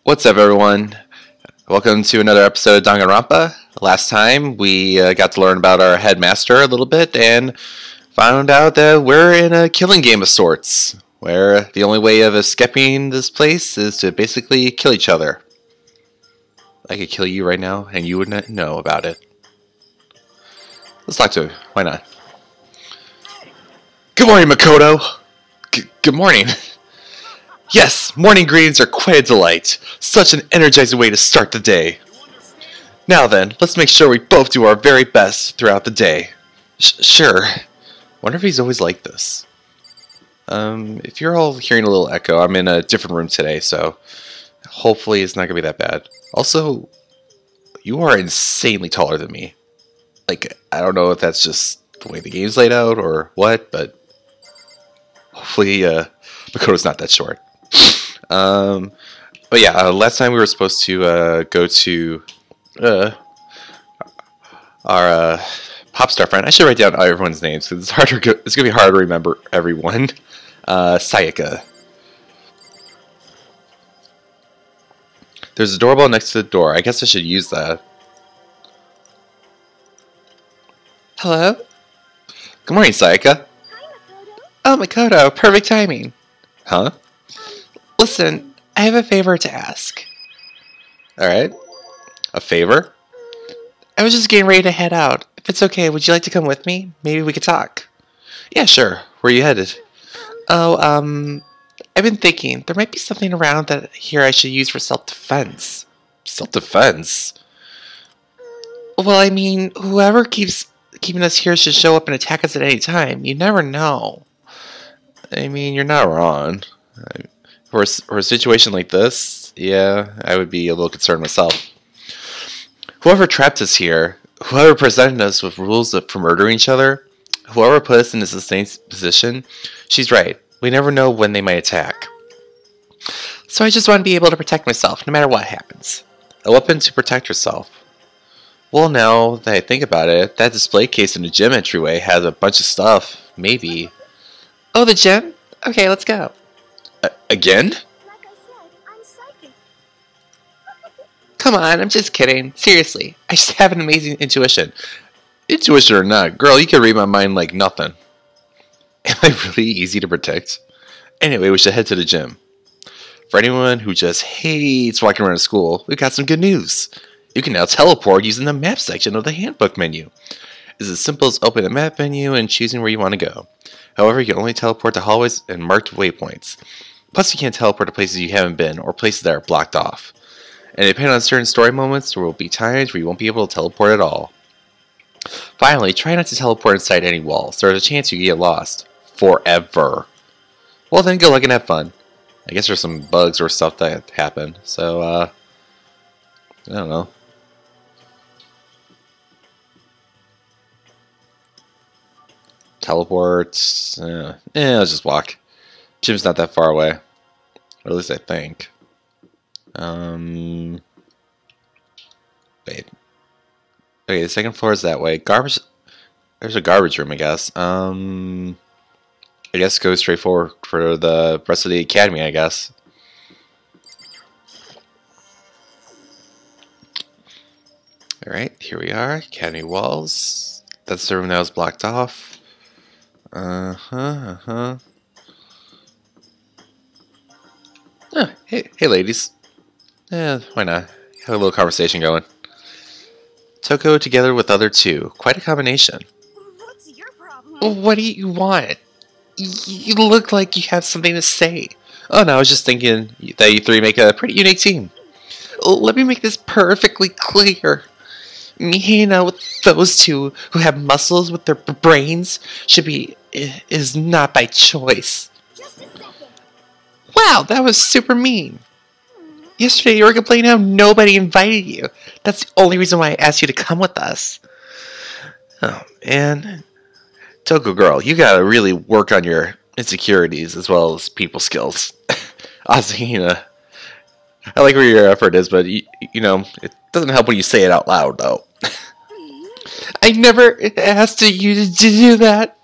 What's up, everyone? Welcome to another episode of Danganronpa. Last time, we got to learn about our headmaster a little bit and found out that we're in a killing game of sorts, where the only way of escaping this place is to basically kill each other. I could kill you right now, and you wouldn't know about it. Let's talk to her. Why not? Good morning, Makoto! Good morning. Yes, morning greetings are quite a delight. Such an energizing way to start the day. Now then, let's make sure we both do our very best throughout the day. Sure. Wonder if he's always like this. If you're all hearing a little echo, I'm in a different room today, so hopefully it's not gonna be that bad. Also, you are insanely taller than me. Like, I don't know if that's just the way the game's laid out or what, but hopefully Makoto's not that short. But yeah, last time we were supposed to go to our pop star friend. I should write down everyone's names because it's gonna be hard to remember everyone. Sayaka. There's a doorbell next to the door. I guess I should use that. Hello? Good morning, Sayaka. Oh, Makoto, perfect timing. Huh? Listen, I have a favor to ask. Alright. A favor? I was just getting ready to head out. If it's okay, would you like to come with me? Maybe we could talk. Yeah, sure. Where are you headed? Oh, I've been thinking, there might be something around that here I should use for self-defense. Self-defense? Well, I mean, whoever keeps keeping us here should show up and attack us at any time. You never know. I mean, you're not wrong. For a situation like this, yeah, I would be a little concerned myself. Whoever trapped us here, whoever presented us with rules for murdering each other, whoever put us in this sustained position, she's right. We never know when they might attack. So I just want to be able to protect myself, no matter what happens. A weapon to protect yourself. Well, now that I think about it, that display case in the gym entryway has a bunch of stuff. Maybe. Oh, the gym? Okay, let's go. Again? Like I said, I'm psychic. Come on, I'm just kidding. Seriously, I just have an amazing intuition. Intuition or not, girl, you can read my mind like nothing. Am I really easy to protect? Anyway, we should head to the gym. For anyone who just hates walking around school, we've got some good news. You can now teleport using the map section of the handbook menu. It's as simple as opening the map menu and choosing where you want to go. However, you can only teleport to hallways and marked waypoints. Plus, you can't teleport to places you haven't been or places that are blocked off. And depending on certain story moments, there will be times where you won't be able to teleport at all. Finally, try not to teleport inside any walls. There's a chance you get lost. Forever. Well then, good luck and have fun. I guess there's some bugs or stuff that happen. So, I don't know. Teleports. Let's just walk. Gym's not that far away. Or at least I think. Wait. Okay, the second floor is that way. Garbage. There's a garbage room, I guess. I guess go straight forward for the rest of the academy, I guess. Alright, here we are. Academy walls. That's the room that was blocked off. Oh, hey ladies. Yeah, why not? Have a little conversation going. Toko together with other two. Quite a combination. What's your problem? What do you want? You look like you have something to say. Oh no, I was just thinking that you three make a pretty unique team. Let me make this perfectly clear. Me hanging out with those two who have muscles with their brains is not by choice. Just a second. Wow, that was super mean. Yesterday you were complaining how nobody invited you. That's the only reason why I asked you to come with us. Oh, man. Toko girl, you gotta really work on your insecurities as well as people skills. Asahina, I like where your effort is, but you know, it doesn't help when you say it out loud, though. I never asked you to do that.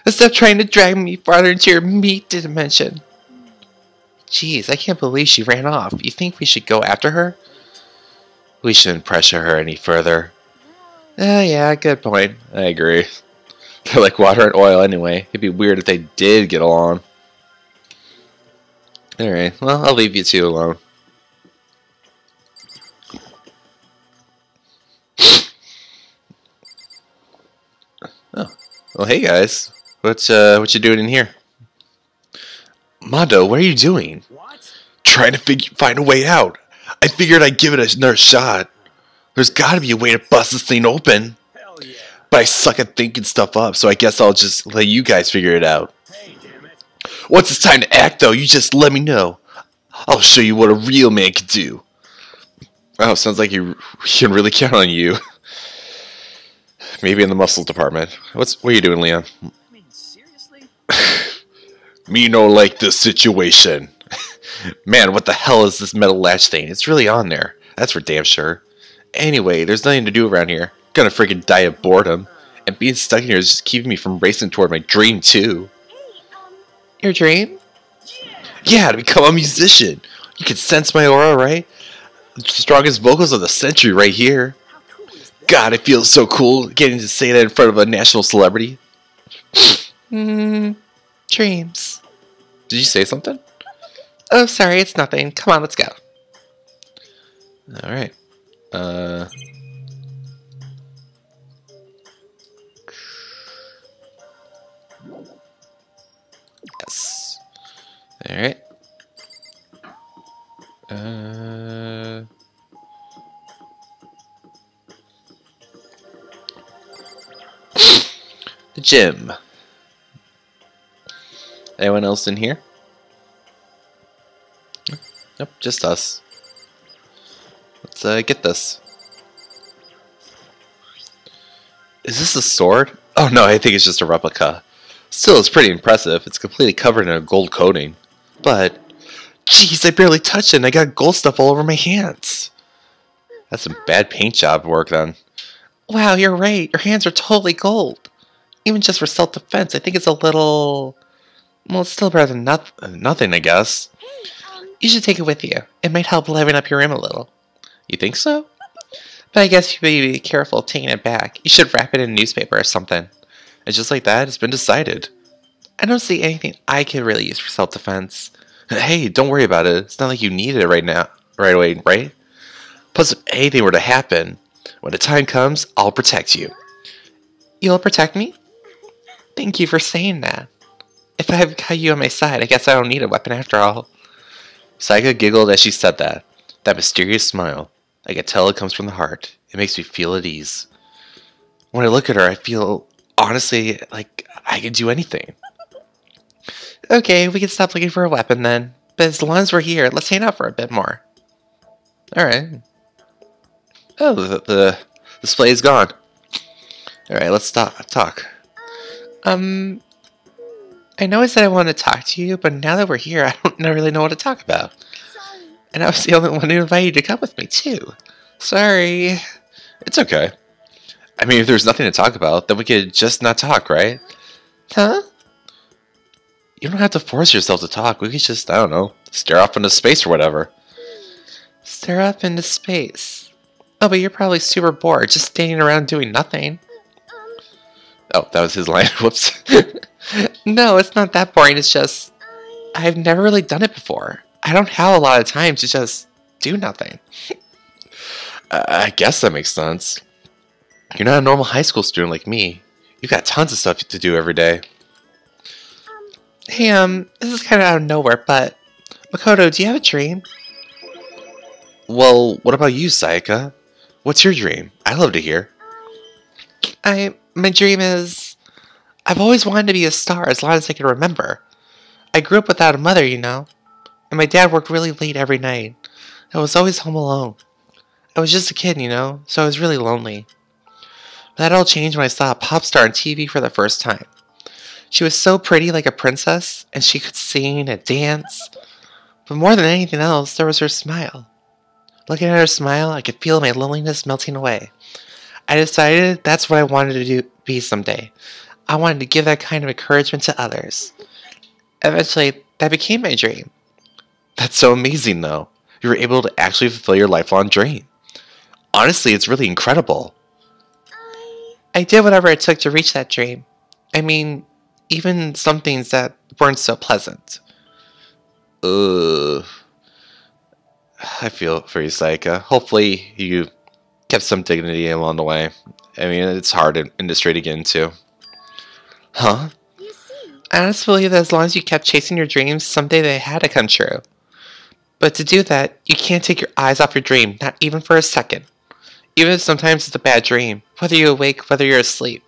Stop trying to drag me farther into your meat dimension. Jeez, I can't believe she ran off. You think we should go after her? We shouldn't pressure her any further. Well, Yeah, good point. I agree. They're like water and oil anyway. It'd be weird if they did get along. Alright, well, I'll leave you two alone. Oh. Well, hey guys. What you doing in here? Mondo, what are you doing? What? Trying to find a way out. I figured I'd give it another shot. There's gotta be a way to bust this thing open. Hell yeah. But I suck at thinking stuff up, so I guess I'll just let you guys figure it out. Hey, damn it. Once it's time to act, though, you just let me know. I'll show you what a real man can do. Oh, sounds like you can really count on you. Maybe in the muscles department. What are you doing, Leon? I mean, seriously? Me no like this situation. Man, what the hell is this metal latch thing? It's really on there. That's for damn sure. Anyway, there's nothing to do around here. I'm gonna freaking die of boredom. And being stuck in here is just keeping me from racing toward my dream, too. Your dream? Yeah, to become a musician. You can sense my aura, right? The strongest vocals of the century right here. How cool is that? God, it feels so cool getting to say that in front of a national celebrity. Dreams. Did you say something? Oh, sorry, it's nothing. Come on, let's go. Alright. Yes. Alright. The gym. Anyone else in here? Nope, just us. Let's get this. Is this a sword? Oh no, I think it's just a replica. Still, it's pretty impressive. It's completely covered in a gold coating. But, jeez, I barely touched it and I got gold stuff all over my hands. That's some bad paint job work then. Wow, you're right. Your hands are totally gold. Even just for self-defense, I think it's a little... Well, it's still better than nothing, I guess. You should take it with you. It might help liven up your room a little. You think so? But I guess you better be careful taking it back. You should wrap it in a newspaper or something. And just like that, it's been decided. I don't see anything I could really use for self-defense. Hey, don't worry about it. It's not like you need it right away, right? Plus, if anything were to happen, when the time comes, I'll protect you. You'll protect me? Thank you for saying that. If I've got you on my side, I guess I don't need a weapon after all. Saika giggled as she said that. That mysterious smile. I can tell it comes from the heart. It makes me feel at ease. When I look at her, I feel, honestly, like I can do anything. Okay, we can stop looking for a weapon then. But as long as we're here, let's hang out for a bit more. Alright. Oh, the display is gone. Alright, let's talk. I know I said I wanted to talk to you, but now that we're here, I don't really know what to talk about. Sorry. And I was the only one who invited you to come with me, too. Sorry. It's okay. I mean, if there's nothing to talk about, then we could just not talk, right? Huh? You don't have to force yourself to talk. We could just, I don't know, stare off into space or whatever. Stare off into space? Oh, but you're probably super bored, just standing around doing nothing. Oh, that was his line. Whoops. No, it's not that boring. It's just, I've never really done it before. I don't have a lot of time to just do nothing. I guess that makes sense. You're not a normal high school student like me. You've got tons of stuff to do every day. Hey, this is kind of out of nowhere, but Makoto, do you have a dream? Well, what about you, Sayaka? What's your dream? I'd love to hear. My dream is... I've always wanted to be a star as long as I can remember. I grew up without a mother, you know. And my dad worked really late every night. I was always home alone. I was just a kid, you know, so I was really lonely. But that all changed when I saw a pop star on TV for the first time. She was so pretty, like a princess, and she could sing and dance. But more than anything else, there was her smile. Looking at her smile, I could feel my loneliness melting away. I decided that's what I wanted to be someday. I wanted to give that kind of encouragement to others. Eventually, that became my dream. That's so amazing, though. You were able to actually fulfill your lifelong dream. Honestly, it's really incredible. I did whatever it took to reach that dream. I mean, even some things that weren't so pleasant. Ugh. I feel for you, Saika. Hopefully, you kept some dignity along the way. I mean, it's hard industry to get into. Huh? You see, I honestly believe that as long as you kept chasing your dreams, someday they had to come true. But to do that, you can't take your eyes off your dream, not even for a second. Even if sometimes it's a bad dream, whether you're awake, whether you're asleep.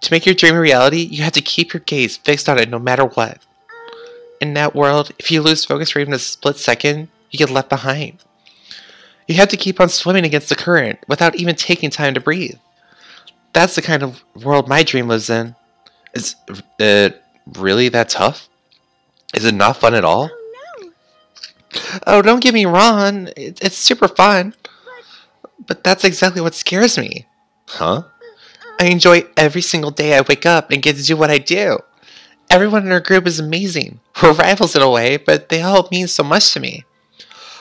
To make your dream a reality, you have to keep your gaze fixed on it no matter what. In that world, if you lose focus for even a split second, you get left behind. You have to keep on swimming against the current without even taking time to breathe. That's the kind of world my dream lives in. Is it really that tough? Is it not fun at all? oh no, Oh, don't get me wrong. It's super fun. But that's exactly what scares me. Huh? I enjoy every single day I wake up and get to do what I do. Everyone in our group is amazing. We're rivals in a way, but they all mean so much to me.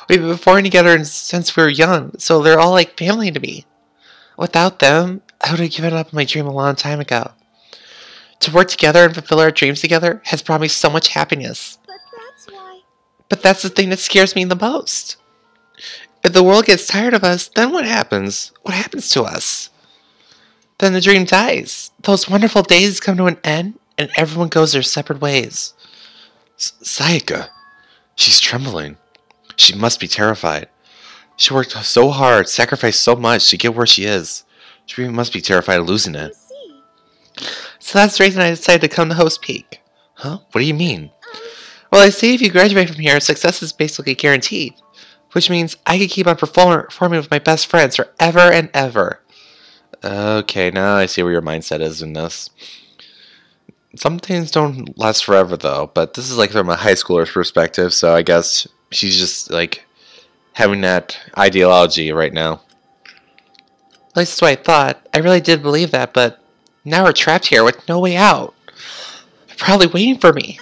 We've been performing together since we were young, so they're all like family to me. Without them, I would have given up on my dream a long time ago. To work together and fulfill our dreams together has brought me so much happiness. but that's why. But that's the thing that scares me the most. If the world gets tired of us, then what happens? What happens to us? Then the dream dies. Those wonderful days come to an end, and everyone goes their separate ways. Sayaka. She's trembling. She must be terrified. She worked so hard, sacrificed so much to get where she is. She must be terrified of losing You it. see, So that's the reason I decided to come to Host Peak. Huh? What do you mean? Well, I see if you graduate from here, success is basically guaranteed. Which means I can keep on performing with my best friends forever and ever. Okay, now I see where your mindset is in this. Some things don't last forever, though, but this is like from a high schooler's perspective, so I guess she's just like having that ideology right now. At least that's what I thought. I really did believe that, but now we're trapped here with no way out. They're probably waiting for me.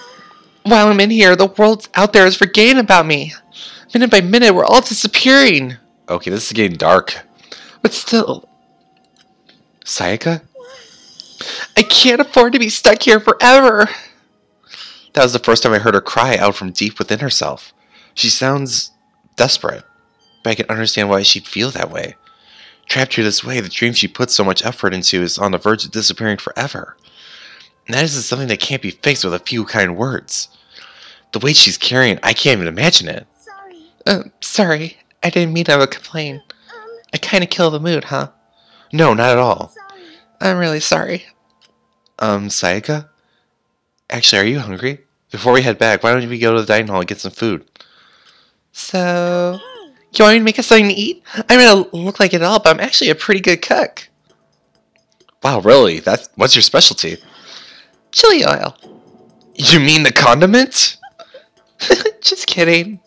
While I'm in here, the world out there is forgetting about me. Minute by minute, we're all disappearing. Okay, this is getting dark. But still... Sayaka? I can't afford to be stuck here forever. That was the first time I heard her cry out from deep within herself. She sounds desperate, but I can understand why she'd feel that way. Trapped here this way, the dream she put so much effort into is on the verge of disappearing forever. And that isn't something that can't be fixed with a few kind words. The weight she's carrying, I can't even imagine it. sorry. Sorry. I didn't mean I would complain. I kinda kill the mood, huh? No, not at all. Sorry. I'm really sorry. Sayaka? Actually, are you hungry? Before we head back, why don't we go to the dining hall and get some food? So... Hey, You want me to make us something to eat? I mean, I don't look like it at all, but I'm actually a pretty good cook. Wow, really? What's your specialty? Chili oil. You mean the condiment? Just kidding.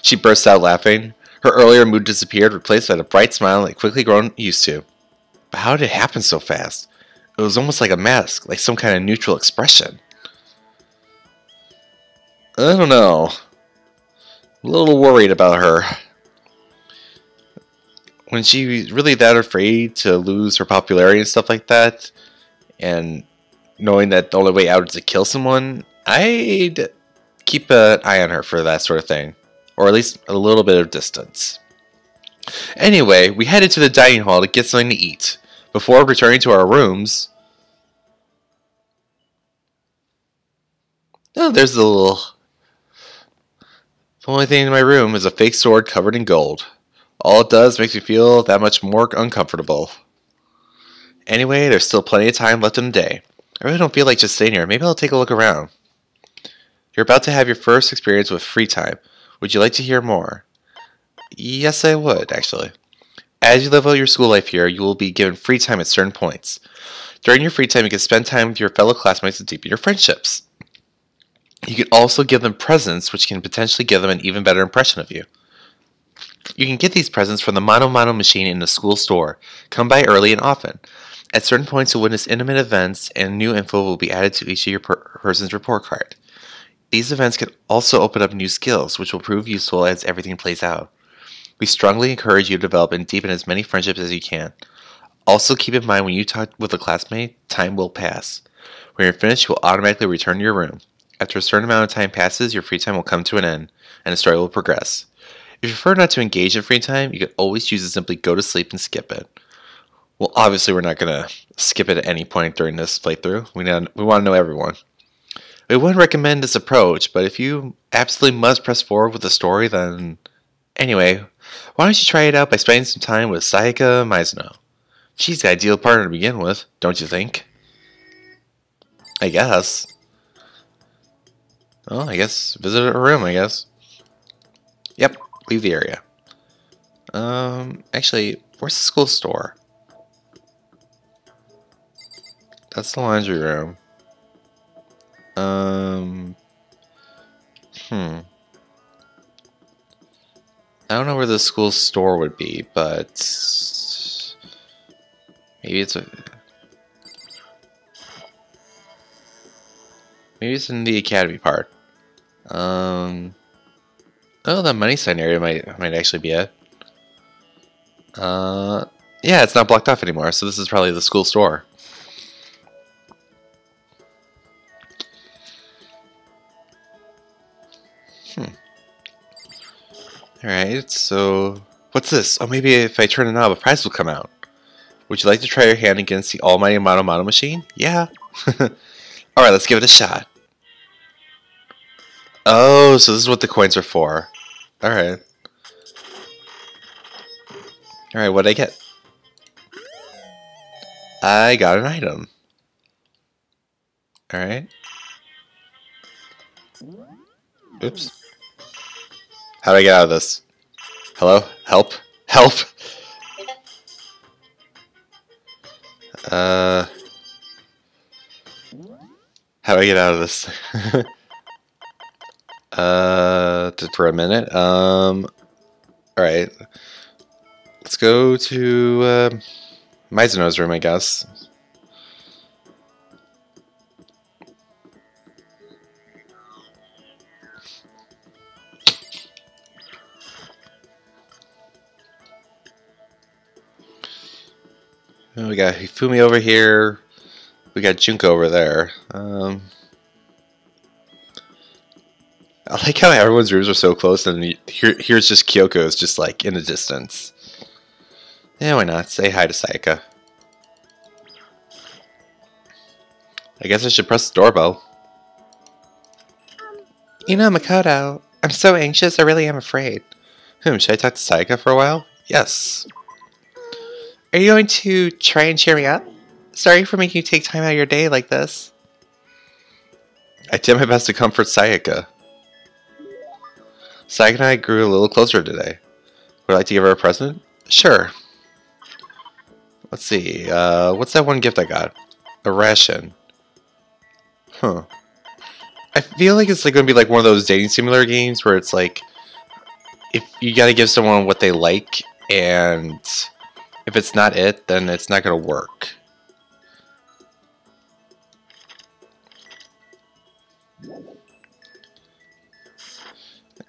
She burst out laughing. Her earlier mood disappeared, replaced by a bright smile that quickly grown used to. But how did it happen so fast? It was almost like a mask, like some kind of neutral expression. I don't know. A little worried about her. When she's really that afraid to lose her popularity and stuff like that, and knowing that the only way out is to kill someone, I'd keep an eye on her for that sort of thing. Or at least a little bit of distance. Anyway, we headed to the dining hall to get something to eat. Before returning to our rooms... Oh, there's the little... The only thing in my room is a fake sword covered in gold. All it does makes me feel that much more uncomfortable. Anyway, there's still plenty of time left in the day. I really don't feel like just staying here. Maybe I'll take a look around. You're about to have your first experience with free time. Would you like to hear more? Yes, I would, actually. As you live out your school life here, you will be given free time at certain points. During your free time, you can spend time with your fellow classmates to deepen your friendships. You can also give them presents, which can potentially give them an even better impression of you. You can get these presents from the Mono Mono machine in the school store. Come by early and often. At certain points, you'll witness intimate events, and new info will be added to each of your person's report card. These events can also open up new skills, which will prove useful as everything plays out. We strongly encourage you to develop and deepen as many friendships as you can. Also, keep in mind when you talk with a classmate, time will pass. When you're finished, you will automatically return to your room. After a certain amount of time passes, your free time will come to an end, and the story will progress. If you prefer not to engage in free time, you can always choose to simply go to sleep and skip it. Well, obviously we're not going to skip it at any point during this playthrough. We want to know everyone. We wouldn't recommend this approach, but if you absolutely must press forward with the story, then... Anyway, why don't you try it out by spending some time with Sayaka Mizuno? She's the ideal partner to begin with, don't you think? I guess. Well, I guess visit her room, I guess. Yep, leave the area. Actually, where's the school store? That's the laundry room. I don't know where the school store would be, but maybe it's in the academy part. Oh, the money sign area might actually be it. Yeah, it's not blocked off anymore, so this is probably the school store. Alright, so what's this? Oh, maybe if I turn the knob, a prize will come out. Would you like to try your hand against the almighty Mono machine? Yeah. Alright, let's give it a shot. Oh, so this is what the coins are for. Alright. Alright, what'd I get? I got an item. Alright. Oops. How do I get out of this? Hello? Help? Help! How do I get out of this? For a minute. Alright. Let's go to, Mizuno's room, I guess. We got Hifumi over here. We got Junko over there. I like how everyone's rooms are so close, and here's just Kyoko's just like in the distance. Yeah, why not? Say hi to Sayaka. I guess I should press the doorbell. You know, Makoto, I'm so anxious, I really am afraid. Should I talk to Sayaka for a while? Yes. Are you going to try and cheer me up? Sorry for making you take time out of your day like this. I did my best to comfort Sayaka. Sayaka and I grew a little closer today. Would you like to give her a present? Sure. Let's see, what's that one gift I got? A ration. Huh. I feel like it's like going to be like one of those dating simulator games where it's like, if you got to give someone what they like, and if it's not it, then it's not going to work.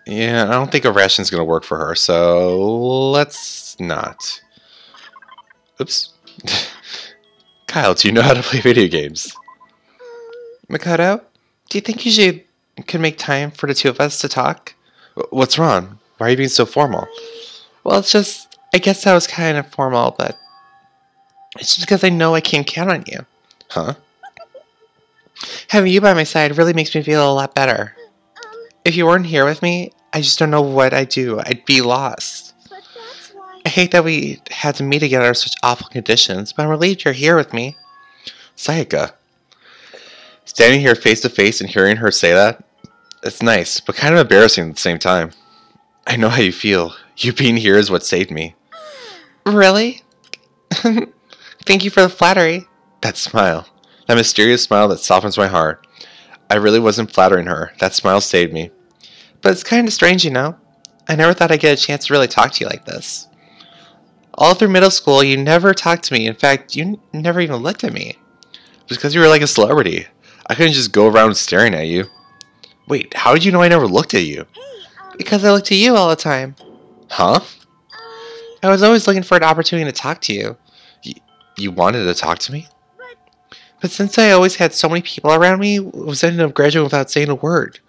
Yeah, I don't think a ration's going to work for her, so let's not. Oops. Kyle, do you know how to play video games? Makoto, do you think you could make time for the two of us to talk? What's wrong? Why are you being so formal? Well, it's just, I guess that was kind of formal, but it's just because I know I can't count on you. Huh? Having you by my side really makes me feel a lot better. If you weren't here with me, I just don't know what I'd do. I'd be lost. But that's why... I hate that we had to meet together in such awful conditions, but I'm relieved you're here with me. Sayaka. Standing here face to face and hearing her say that, it's nice, but kind of embarrassing at the same time. I know how you feel. You being here is what saved me. Really? Thank you for the flattery. That smile. That mysterious smile that softens my heart. I really wasn't flattering her. That smile saved me. But it's kind of strange, you know? I never thought I'd get a chance to really talk to you like this. All through middle school, you never talked to me. In fact, you never even looked at me. Just because you were like a celebrity. I couldn't just go around staring at you. Wait, how did you know I never looked at you? Hey, Because I looked at you all the time. Huh? I was always looking for an opportunity to talk to you. You wanted to talk to me? But since I always had so many people around me, I was ending up graduating without saying a word.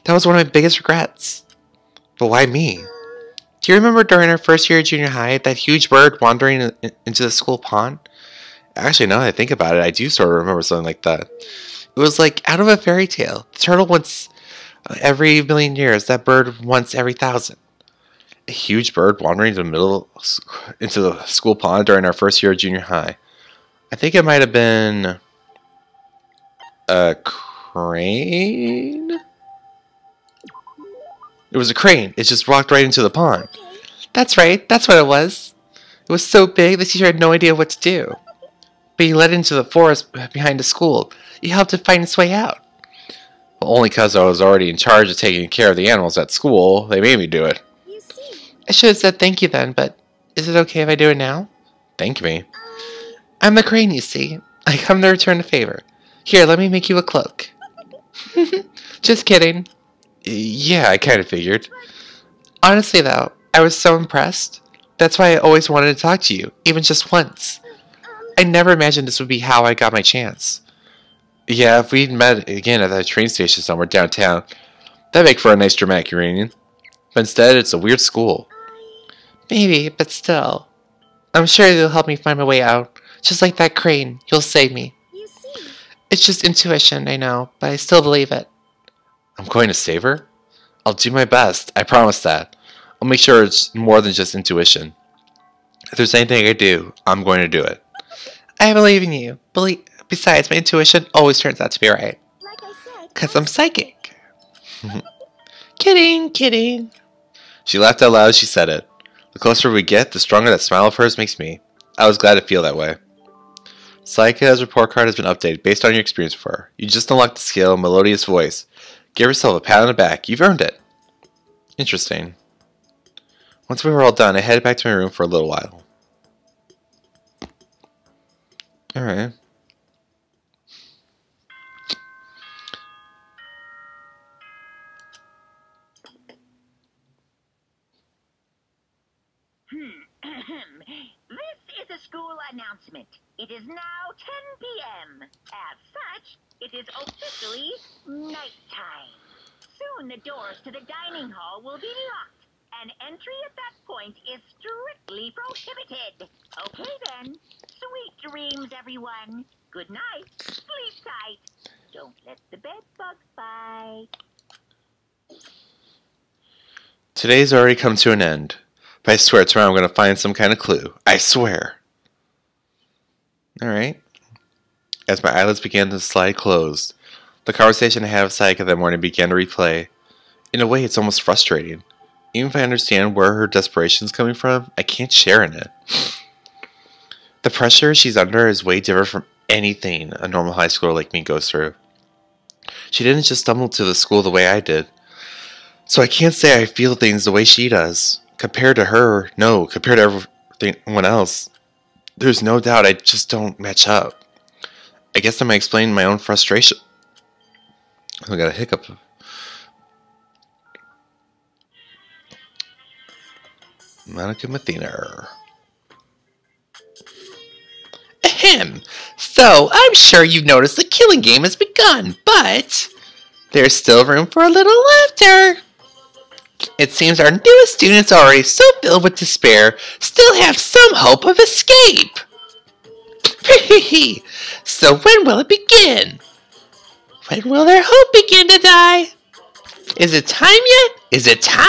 That was one of my biggest regrets. But why me? Do you remember during our first year of junior high, that huge bird wandering into the school pond? Actually, now that I think about it, I do sort of remember something like that. It was like out of a fairy tale. The turtle once every million years, that bird once every 1,000. A huge bird wandering into the school pond during our first year of junior high. I think it might have been a crane? It was a crane. It just walked right into the pond. okay. That's right. That's what it was. It was so big the teacher had no idea what to do. But he led it into the forest behind the school. He helped it find its way out. Well, only because I was already in charge of taking care of the animals at school, they made me do it. You see. I should have said thank you then, but is it okay if I do it now? Thank me. I'm the crane, you see. I come to return a favor. Here, let me make you a cloak. Just kidding. Yeah, I kind of figured. Honestly, though, I was so impressed. That's why I always wanted to talk to you, even just once. I never imagined this would be how I got my chance. Yeah, if we'd met again at that train station somewhere downtown, that'd make for a nice dramatic reunion. But instead, it's a weird school. Maybe, but still. I'm sure you'll help me find my way out. Just like that crane, you'll save me. You see. It's just intuition, I know, but I still believe it. I'm going to save her? I'll do my best, I promise that. I'll make sure it's more than just intuition. If there's anything I do, I'm going to do it. I believe in you. Besides, my intuition always turns out to be right. Like I said. Because I'm psychic. Kidding, kidding. She laughed out loud as she said it. The closer we get, the stronger that smile of hers makes me. I was glad to feel that way. Saika's report card has been updated based on your experience with her. You just unlocked the skill, Melodious Voice. Give yourself a pat on the back. You've earned it. Interesting. Once we were all done, I headed back to my room for a little while. Alright. This is a school announcement. It is now 10 p.m. As such, it is officially nighttime. Soon the doors to the dining hall will be locked, and entry at that point is strictly prohibited. Okay then. Sweet dreams, everyone. Good night. Sleep tight. Don't let the bed bugs bite. Today's already come to an end. But I swear tomorrow I'm going to find some kind of clue. I swear. Alright. As my eyelids began to slide closed, the conversation I had with Saika that morning began to replay. In a way, it's almost frustrating. Even if I understand where her desperation is coming from, I can't share in it. The pressure she's under is way different from anything a normal high schooler like me goes through. She didn't just stumble to the school the way I did. So I can't say I feel things the way she does. Compared to her, no. Compared to everyone else, there's no doubt I just don't match up. I guess I'm explaining my own frustration. I got a hiccup. Monica Mathena. Ahem. So, I'm sure you've noticed the killing game has begun, but there's still room for a little laughter. It seems our newest students, already so filled with despair, still have some hope of escape. So when will it begin? When will their hope begin to die? Is it time yet? Is it time?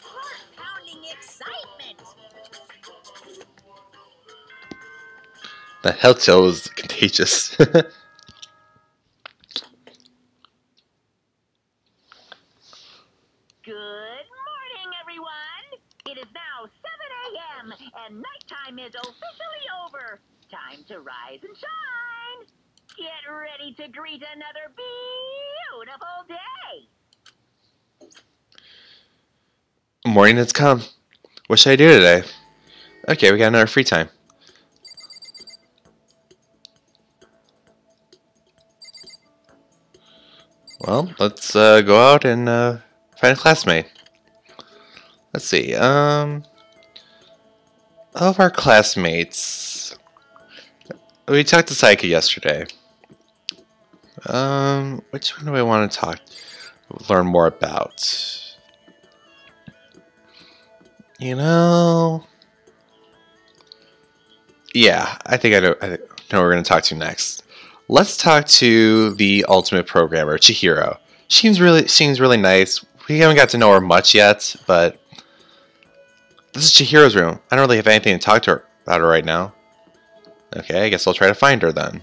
Heart-pounding excitement. The health show is contagious. Good morning, everyone. It is now 7 a.m. and nighttime is officially over. Time to rise and shine. Get ready to greet another beautiful day. Morning has come. What should I do today? Okay, we got another free time. Well, let's go out and find a classmate. Let's see. Of our classmates, we talked to Saika yesterday. Which one do I want to learn more about? You know, yeah, I think I know who we're going to talk to next. Let's talk to the ultimate programmer, Chihiro. Seems really nice. We haven't got to know her much yet, but this is Chihiro's room. I don't really have anything to talk to her about right now. Okay, I guess I'll try to find her then.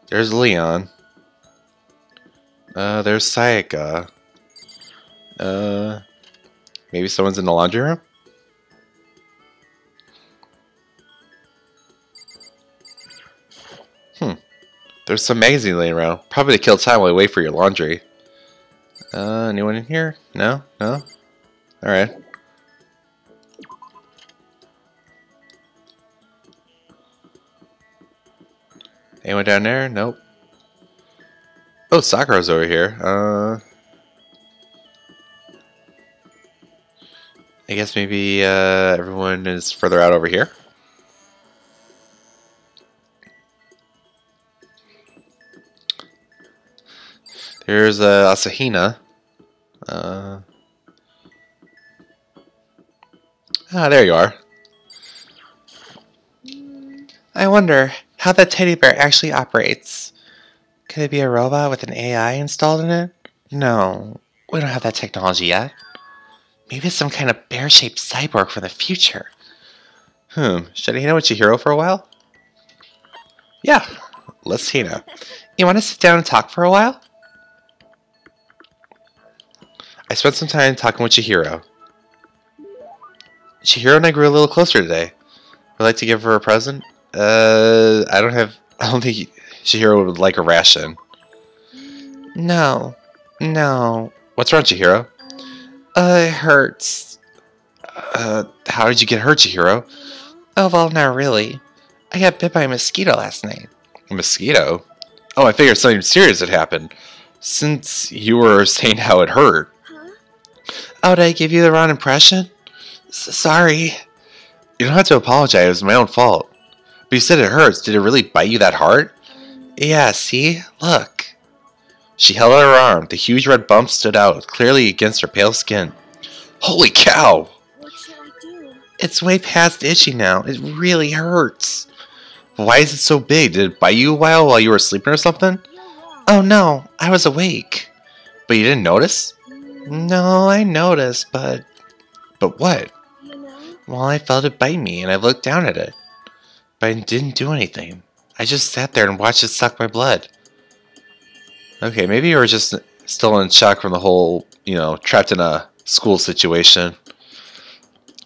There's Leon. There's Sayaka. Maybe someone's in the laundry room? There's some magazine laying around. Probably to kill time while we wait for your laundry. Anyone in here? No? No? Alright. Anyone down there? Nope. Oh, Sakura's over here. I guess maybe everyone is further out over here. There's Asahina. There you are. I wonder how that teddy bear actually operates. Could it be a robot with an AI installed in it? No, we don't have that technology yet. Maybe it's some kind of bear-shaped cyborg for the future. Should I hang out with Chihiro for a while? Yeah, let's hang out. You want to sit down and talk for a while? I spent some time talking with Chihiro. Chihiro and I grew a little closer today. Would like to give her a present? I don't think Chihiro would like a ration. No. What's wrong, Chihiro? It hurts. How did you get hurt, Chihiro? Oh, well, not really. I got bit by a mosquito last night. A mosquito? Oh, I figured something serious had happened. Since you were saying how it hurt. Oh, did I give you the wrong impression? Sorry. You don't have to apologize. It was my own fault. But you said it hurts. Did it really bite you that hard? Yeah, see? Look. She held out her arm. The huge red bump stood out, clearly against her pale skin. Holy cow! What should I do? It's way past itchy now. It really hurts. Why is it so big? Did it bite you a while you were sleeping or something? You're wrong. Oh no, I was awake. But you didn't notice? No, I noticed, but... But what? You know? Well, I felt it bite me, and I looked down at it. But I didn't do anything. I just sat there and watched it suck my blood. Okay, maybe you were just still in shock from the whole, trapped in a school situation.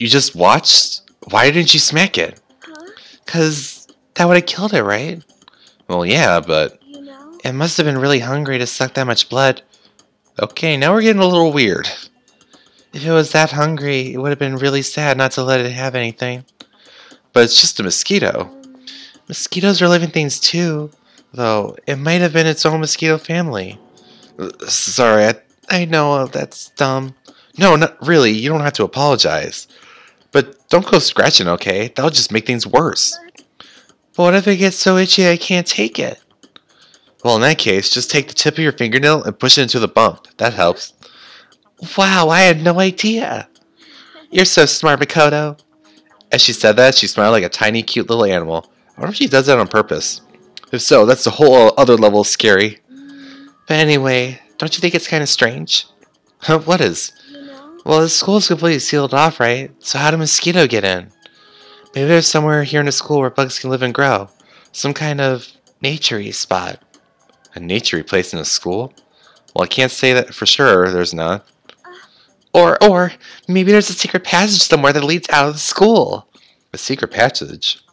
You just watched? Why didn't you smack it? Huh? 'Cause that would have killed it, right? Well, yeah, but You know? it must have been really hungry to suck that much blood. Okay, now we're getting a little weird. If it was that hungry, it would have been really sad not to let it have anything. But it's just a mosquito. Mosquitoes are living things too, though it might have been its own mosquito family. Sorry, I know that's dumb. No, not really, you don't have to apologize. But don't go scratching, okay? That'll just make things worse. But what if it gets so itchy I can't take it? Well, in that case, just take the tip of your fingernail and push it into the bump. That helps. Wow, I had no idea. You're so smart, Makoto. As she said that, she smiled like a tiny, cute little animal. I wonder if she does that on purpose. If so, that's a whole other level of scary. But anyway, don't you think it's kind of strange? Huh, what is? You know? Well, the school's completely sealed off, right? So how did a mosquito get in? Maybe there's somewhere here in the school where bugs can live and grow. Some kind of naturey spot. A naturey place in a school? Well, I can't say that for sure there's not. Or maybe there's a secret passage somewhere that leads out of the school. A secret passage?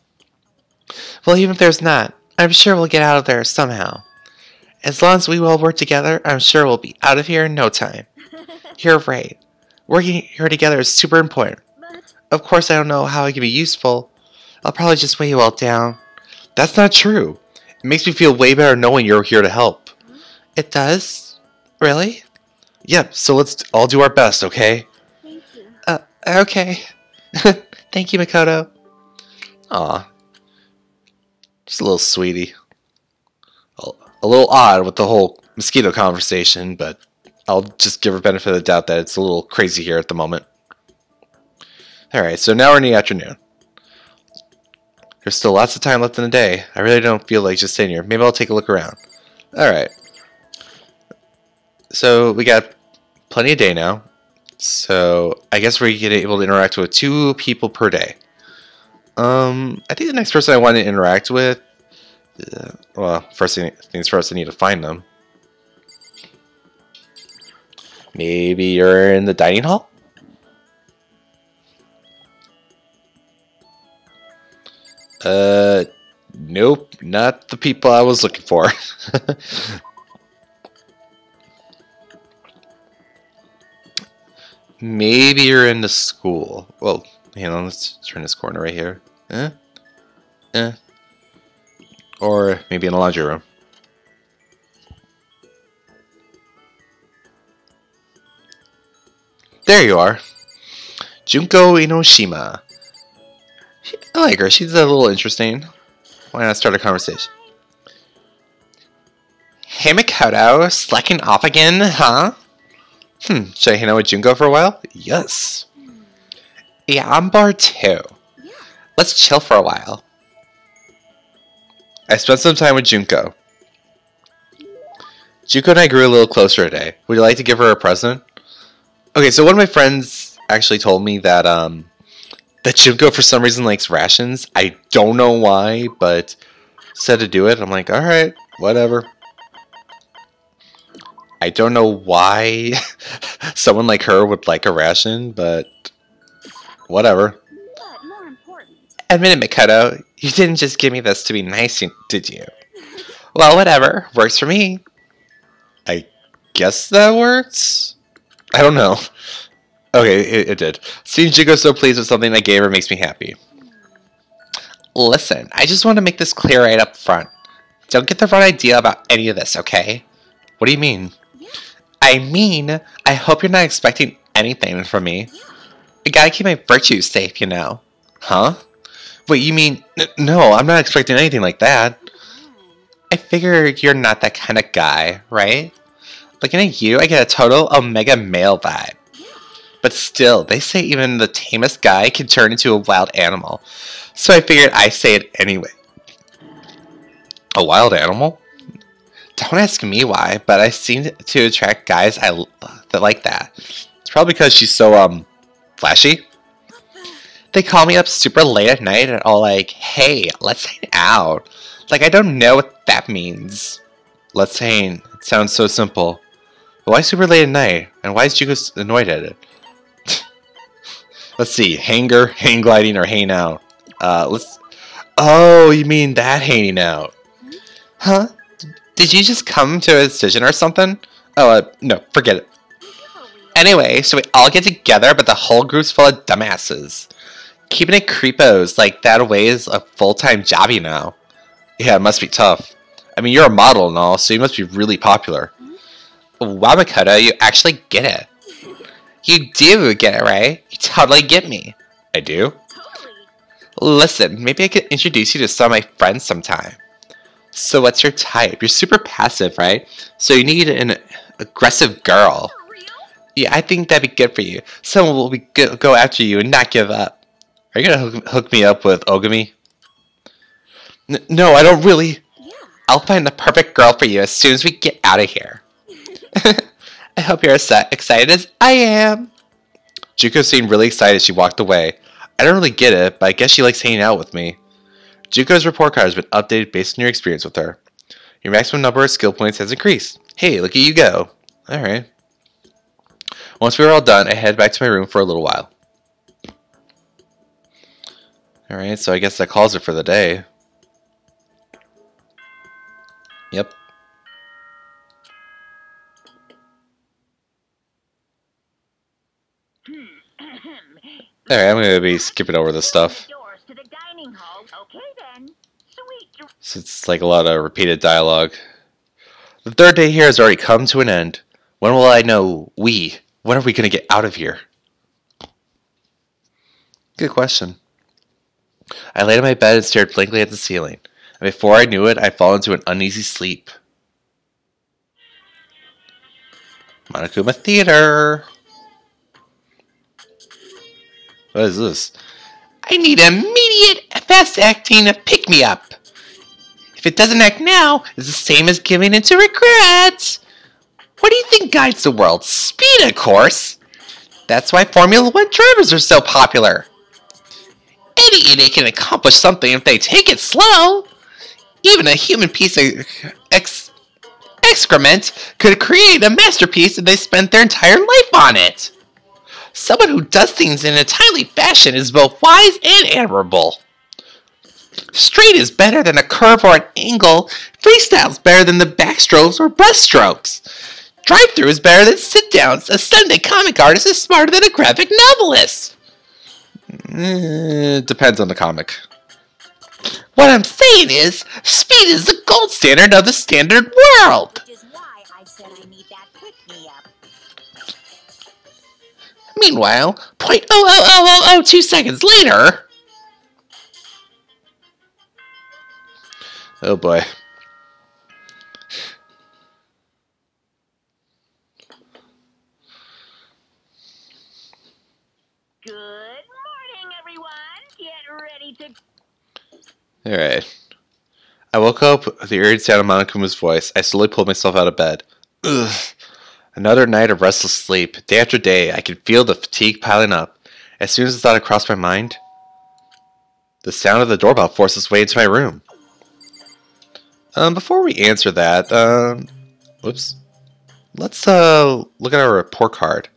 Well, even if there's not, I'm sure we'll get out of there somehow. As long as we all work together, I'm sure we'll be out of here in no time. You're right. Working here together is super important. But Of course, I don't know how it can be useful. I'll probably just weigh you all down. That's not true. It makes me feel way better knowing you're here to help. It does? Really? Yep, so let's all do our best, okay? Thank you. Okay. Thank you, Makoto. Aw, just a little sweetie. A little odd with the whole mosquito conversation, but I'll just give her benefit of the doubt that it's a little crazy here at the moment. Alright, so now we're in the afternoon. There's still lots of time left in the day. I really don't feel like just sitting here. Maybe I'll take a look around. Alright. So we got plenty of day now. So I guess we're able to interact with 2 people per day. I think the next person I want to interact with, well, first things first, I need to find them. Maybe you're in the dining hall? Nope, not the people I was looking for. Maybe you're in the school. Well, hang on, let's turn this corner right here. Or maybe in the laundry room. There you are. Junko Inoshima. I like her. She's a little interesting. Why not start a conversation? Hey Makoto, slacking off again, huh? Should I hang out with Junko for a while? Yes. Yeah, I'm bored too. Yeah. Let's chill for a while. I spent some time with Junko. Junko and I grew a little closer today. Would you like to give her a present? Okay, so one of my friends actually told me that that Junko for some reason likes rations. I don't know why, but said to do it. I'm like, alright, whatever. I don't know why someone like her would like a ration, but whatever. But more important. Admit it, Makoto. You didn't just give me this to be nice, did you? Well, whatever. Works for me. I guess that works? I don't know. Okay, it did. Seeing Junko so pleased with something I gave her makes me happy. Listen, I just want to make this clear right up front. Don't get the wrong idea about any of this, okay? What do you mean? Yeah. I mean, I hope you're not expecting anything from me. I gotta keep my virtues safe, you know. Huh? Wait, you mean... No, I'm not expecting anything like that. I figure you're not that kind of guy, right? Looking at you, I get a total omega male vibe. But still, they say even the tamest guy can turn into a wild animal. So I figured I'd say it anyway. A wild animal? Don't ask me why, but I seem to attract guys that like that. It's probably because she's so, flashy. They call me up super late at night and all like, hey, let's hang out. Like, I don't know what that means. Let's hang. It sounds so simple. But why super late at night? And why is Jugo annoyed at it? Let's see. Hanger, hang gliding, or hang out. Oh, you mean that hanging out. Huh? Did you just come to a decision or something? Oh, no, forget it. Anyway, so we all get together, but the whole group's full of dumbasses. Keeping it creepos like that away is a full-time job, you know. Yeah, it must be tough. I mean, you're a model and all, so you must be really popular. Wow, Makoto, you actually get it. You do get it, right? You totally get me. I do? Totally. Listen, maybe I could introduce you to some of my friends sometime. So what's your type? You're super passive, right? So you need an aggressive girl. For real? Yeah, I think that'd be good for you. Someone will go after you and not give up. Are you gonna hook me up with Ogami? No, I don't really. Yeah. I'll find the perfect girl for you as soon as we get out of here. I hope you're as excited as I am. Juko seemed really excited as she walked away. I don't really get it, but I guess she likes hanging out with me. Juko's report card has been updated based on your experience with her. Your maximum number of skill points has increased. Hey, look at you go. Alright. Once we were all done, I headed back to my room for a little while. Alright, so I guess that calls it for the day. Yep. Alright, I'm gonna be skipping over this stuff. Doors to the dining hall. Okay then. sweet. So it's like a lot of repeated dialogue. The third day here has already come to an end. When will I know when are we going to get out of here? Good question. I laid on my bed and stared blankly at the ceiling. And before I knew it, I'd fallen into an uneasy sleep. Monokuma Theater. What is this? I need immediate, fast-acting pick-me-up. If it doesn't act now, it's the same as giving into regret. What do you think guides the world? Speed, of course. That's why Formula One drivers are so popular. Any idiot can accomplish something if they take it slow. Even a human piece of excrement could create a masterpiece if they spent their entire life on it. Someone who does things in a timely fashion is both wise and admirable. Straight is better than a curve or an angle. Freestyle is better than the backstrokes or breaststrokes. Drive-through is better than sit-downs. A Sunday comic artist is smarter than a graphic novelist. Depends on the comic. What I'm saying is, speed is the gold standard of the standard world. Which is why I said I need that pick-me-up. Meanwhile, 0.00002 seconds later... Oh boy. Good morning, everyone. Get ready to... Alright. I woke up with the eerie sound of Monokuma's voice. I slowly pulled myself out of bed. Ugh. Another night of restless sleep. Day after day, I could feel the fatigue piling up. As soon as the thought crossed my mind, the sound of the doorbell forced its way into my room. Before we answer that, whoops. Let's, look at our report card.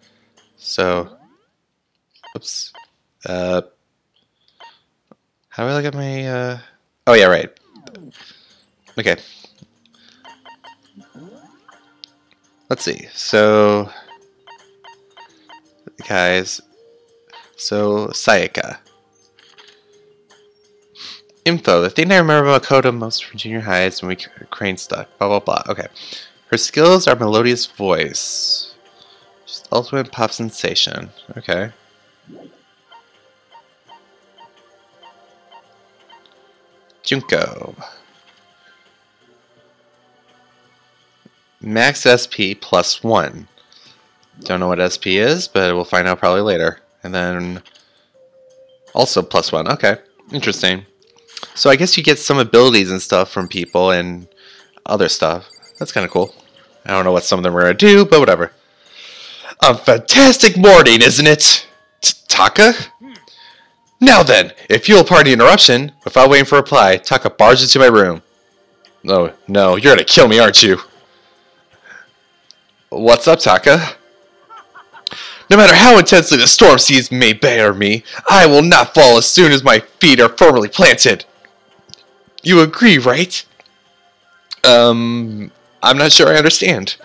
So, whoops. How do I look at my, oh yeah, right. Okay. Let's see. So, guys. So, Sayaka. Info. The thing I remember about Makoto most from junior high is when we crane stuff. Blah, blah, blah. Okay. Her skills are melodious voice. She's the ultimate pop sensation. Okay. Junko. Max SP +1. Don't know what SP is, but we'll find out probably later. And then also +1. Okay. Interesting. So I guess you get some abilities and stuff from people and other stuff. That's kind of cool. I don't know what some of them are going to do, but whatever. A fantastic morning, isn't it? Taka? Now then, if you'll pardon the interruption, without waiting for a reply, Taka barged into my room. No, you're going to kill me, aren't you? What's up, Taka? No matter how intensely the storm seas may bear me, I will not fall as soon as my feet are firmly planted. You agree, right? I'm not sure I understand.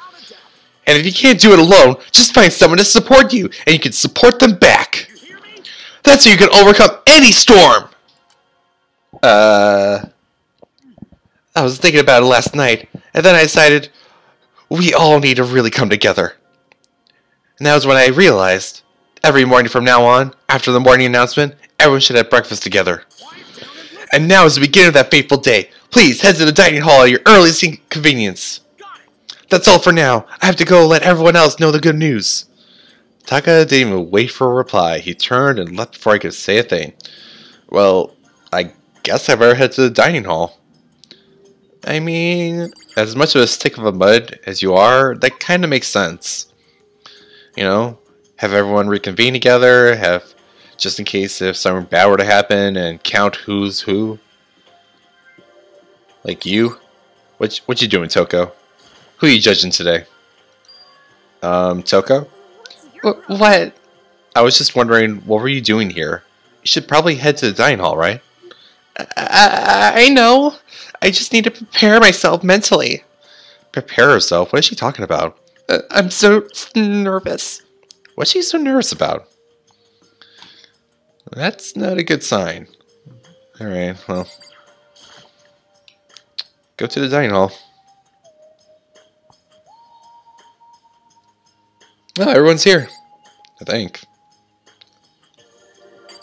And if you can't do it alone, just find someone to support you, and you can support them back. That's how you can overcome any storm! I was thinking about it last night, and then I decided we all need to really come together. And that was when I realized, every morning from now on, after the morning announcement, everyone should have breakfast together. And now is the beginning of that fateful day. Please head to the dining hall at your earliest convenience. That's all for now. I have to go let everyone else know the good news. Taka didn't even wait for a reply. He turned and left before I could say a thing. Well, I guess I better head to the dining hall. I mean, as much of a stick of a mud as you are, that kind of makes sense. You know, have everyone reconvene together, just in case if something bad were to happen, and count who's who. Like you? What you doing, Toko? Who are you judging today? Toko? What? I was just wondering, what were you doing here? You should probably head to the dining hall, right? I know. I just need to prepare myself mentally. Prepare herself? What is she talking about? I'm so nervous. What's she so nervous about? That's not a good sign. Alright, well. go to the dining hall. Oh, everyone's here. I think.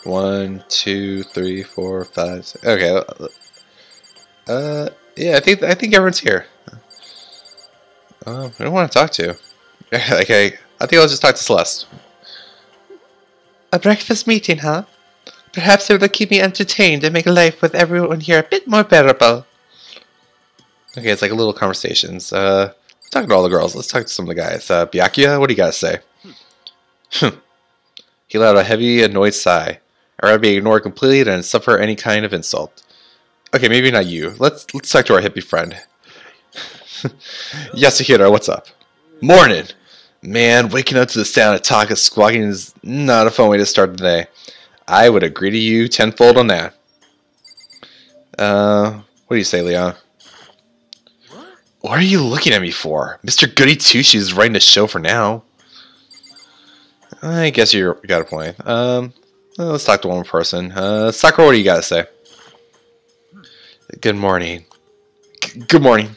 1, 2, 3, 4, 5, 6. Okay. Yeah, I think everyone's here. I don't want to talk to. Okay, I think I'll just talk to Celeste. A breakfast meeting, huh? Perhaps it will keep me entertained and make life with everyone here a bit more bearable. Okay, it's like a little conversations. Talking to all the girls. Let's talk to some of the guys. Byakuya, what do you guys say? He let out a heavy, annoyed sigh. I'd rather be ignored completely than suffer any kind of insult. Okay, maybe not you. Let's talk to our hippie friend. Yasuhiro, what's up? Morning! Man, waking up to the sound of Taka squawking is not a fun way to start the day. I would agree to you tenfold on that. What do you say, Leon? What are you looking at me for? Mr. Goody Two-Shoes is writing the show for now. I guess you got a point. Let's talk to one person. Sakura, what do you gotta say? Good morning. Good morning.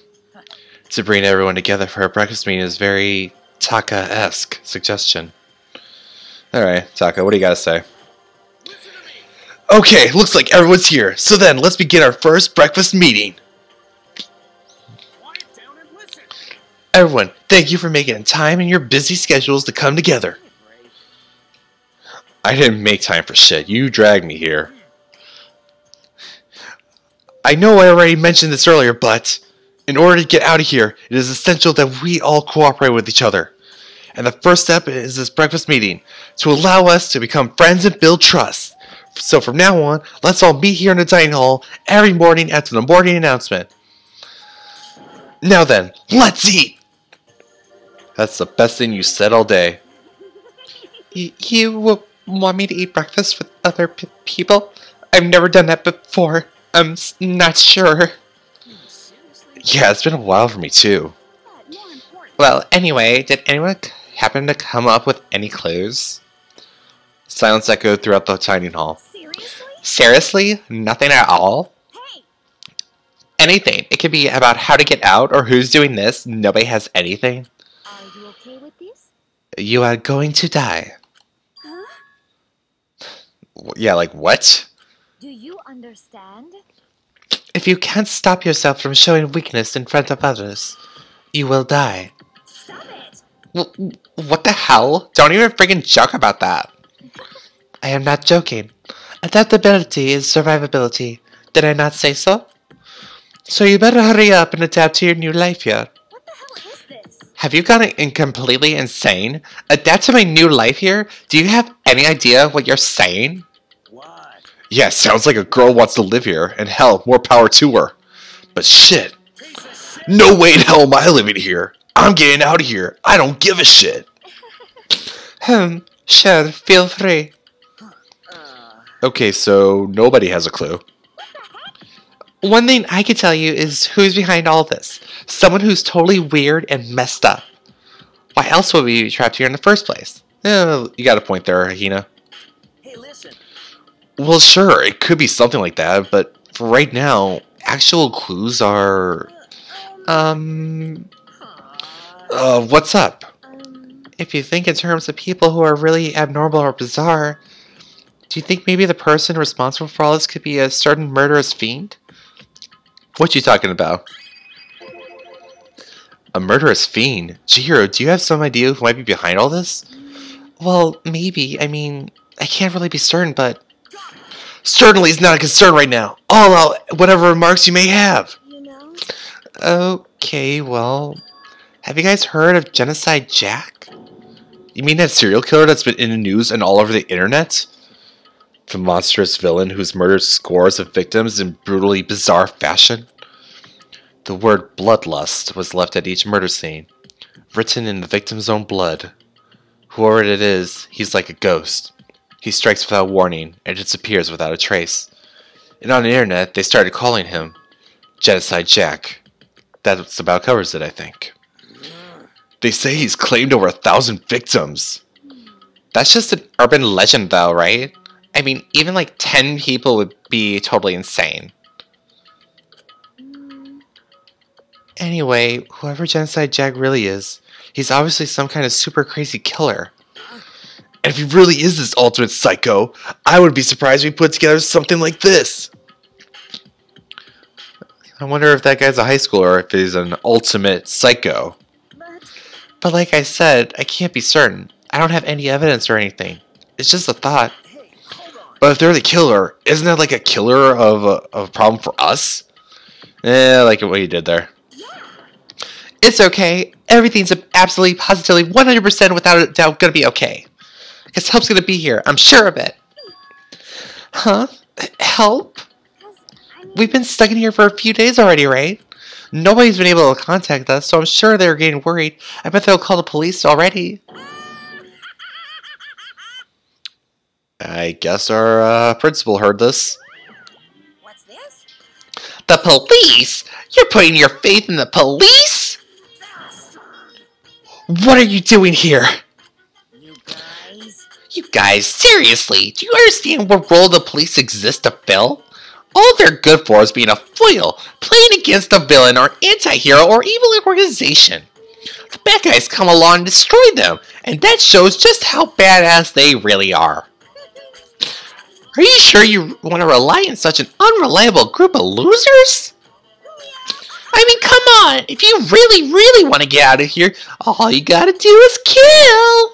To bring everyone together for a breakfast meeting is very Taka-esque suggestion. Alright, Taka, what do you gotta say? Okay, looks like everyone's here. So then, let's begin our first breakfast meeting. Quiet down and listen. Everyone, thank you for making time in your busy schedules to come together. I didn't make time for shit. You dragged me here. I know I already mentioned this earlier, but in order to get out of here, it is essential that we all cooperate with each other. And the first step is this breakfast meeting, to allow us to become friends and build trust. So from now on, let's all meet here in the dining hall every morning after the morning announcement. Now then, let's eat! That's the best thing you said all day. You want me to eat breakfast with other people? I've never done that before. I'm not sure. Yeah, it's been a while for me too. But more important, Well, anyway, did anyone happen to come up with any clues? Silence echoed throughout the dining hall. seriously? Seriously? Nothing at all? Hey, Anything. It could be about how to get out or who's doing this. Nobody has anything. are you okay with this? You are going to die. Huh? Yeah, like what? Do you understand? If you can't stop yourself from showing weakness in front of others, you will die. Stop it! What the hell? Don't even freaking joke about that. I am not joking. Adaptability is survivability. Did I not say so? So you better hurry up and adapt to your new life here. What the hell is this? Have you gone completely insane? Adapt to my new life here? Do you have any idea what you're saying? What? Yeah, sounds like a girl wants to live here, and hell, more power to her. But shit. Piece of shit. No way in hell am I living here. I'm getting out of here. I don't give a shit. Sure, feel free. Okay, so nobody has a clue. One thing I can tell you is who's behind all this. Someone who's totally weird and messed up. Why else would we be trapped here in the first place? You got a point there, Hina. Hey, listen. Well, sure, it could be something like that, but for right now, actual clues are... what's up? If you think in terms of people who are really abnormal or bizarre, do you think maybe the person responsible for all this could be a certain murderous fiend? What you talking about? A murderous fiend? Chihiro, do you have some idea who might be behind all this? Well, maybe. I mean, I can't really be certain, but... Certainly is not a concern right now. All out whatever remarks you may have. You know? Okay, well... Have you guys heard of Genocide Jack? You mean that serial killer that's been in the news and all over the internet? The monstrous villain who's murdered scores of victims in brutally bizarre fashion? The word bloodlust was left at each murder scene, written in the victim's own blood. Whoever it is, he's like a ghost. He strikes without warning and disappears without a trace. And on the internet, they started calling him Genocide Jack. That about covers it, I think. They say he's claimed over 1,000 victims. That's just an urban legend though, right? I mean, even like 10 people would be totally insane. Anyway, whoever Genocide Jack really is, he's obviously some kind of super crazy killer. And if he really is this ultimate psycho, I would be surprised if he put together something like this. I wonder if that guy's a high schooler or if he's an ultimate psycho. But like I said, I can't be certain. I don't have any evidence or anything. It's just a thought. But if they're the killer, isn't that like a killer of a problem for us? I like what you did there. It's okay. Everything's absolutely, positively, 100% without a doubt gonna be okay. Because help's gonna be here. I'm sure of it. Huh? Help? We've been stuck in here for a few days already, right? Nobody's been able to contact us, so I'm sure they're getting worried. I bet they'll call the police already. I guess our principal heard this. What's this? The police? You're putting your faith in the police? What are you doing here? You guys. You guys, seriously, do you understand what role the police exist to fill? All they're good for is being a foil, playing against a villain or anti-hero or evil organization. The bad guys come along and destroy them, and that shows just how badass they really are. Are you sure you want to rely on such an unreliable group of losers? I mean, come on, if you really, really want to get out of here, all you gotta do is kill!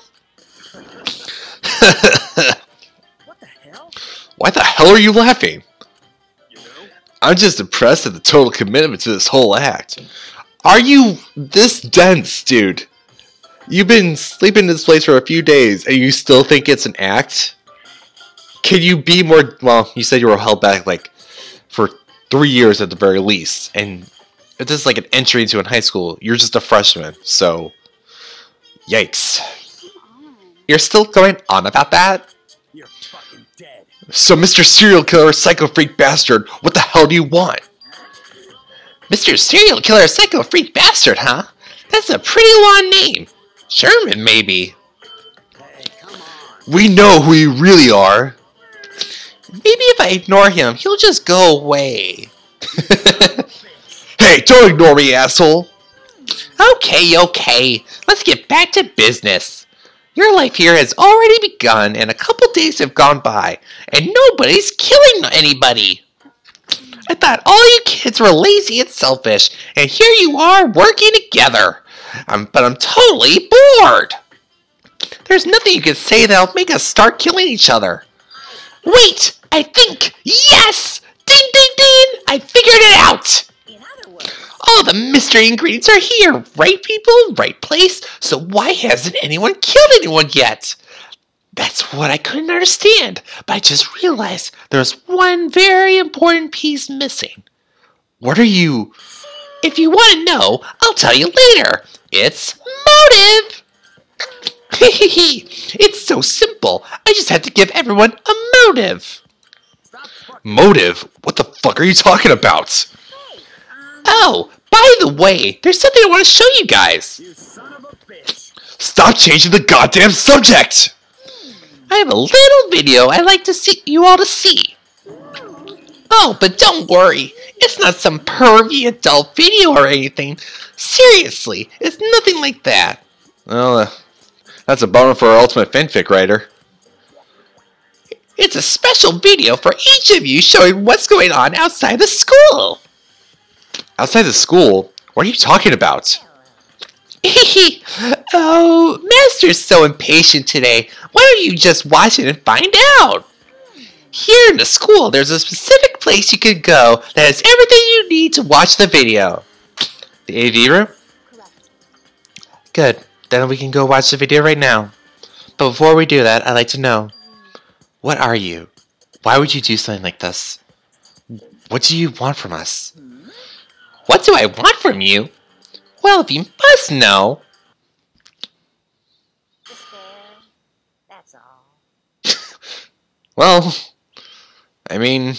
What the hell? Why the hell are you laughing? You know? I'm just impressed at the total commitment to this whole act. Are you this dense, dude? You've been sleeping in this place for a few days and you still think it's an act? Can you be more... Well, you said you were held back like for 3 years at the very least. And if this is like an entry into a high school, you're just a freshman. So, yikes. You're still going on about that? You're fucking dead. So, Mr. Serial Killer, Psycho Freak Bastard, what the hell do you want? Mr. Serial Killer, Psycho Freak Bastard, huh? That's a pretty long name. Sherman, maybe. Hey, come on. We know who you really are. Maybe if I ignore him, he'll just go away. Hey, don't ignore me, asshole. Okay. Let's get back to business. Your life here has already begun, and a couple days have gone by, and nobody's killing anybody. I thought all you kids were lazy and selfish, and here you are working together. But I'm totally bored. There's nothing you can say that'll make us start killing each other. Wait, I think, yes! Ding, ding, ding! I figured it out! In other words, All the mystery ingredients are here. Right people, right place. So why hasn't anyone killed anyone yet? That's what I couldn't understand. But I just realized there's one very important piece missing. What are you... If you want to know, I'll tell you later. It's motive. It's so simple. I just had to give everyone a motive. Stop fucking. Motive? What the fuck are you talking about? hey, Oh, by the way, there's something I want to show you guys. You son of a bitch. Stop changing the goddamn subject! I have a little video I'd like to see you all to see. Oh, but don't worry. It's not some pervy adult video or anything. Seriously, it's nothing like that. Well, that's a bummer for our ultimate fanfic writer. It's a special video for each of you showing what's going on outside the school. Outside the school? What are you talking about? Oh, Master's so impatient today. Why don't you just watch it and find out? Here in the school, there's a specific place you could go that has everything you need to watch the video. The AV room? correct. Good. Then we can go watch the video right now. But before we do that, I'd like to know, what are you? Why would you do something like this? What do you want from us? What do I want from you? Well, if you must know. Despair. That's all. Well, I mean,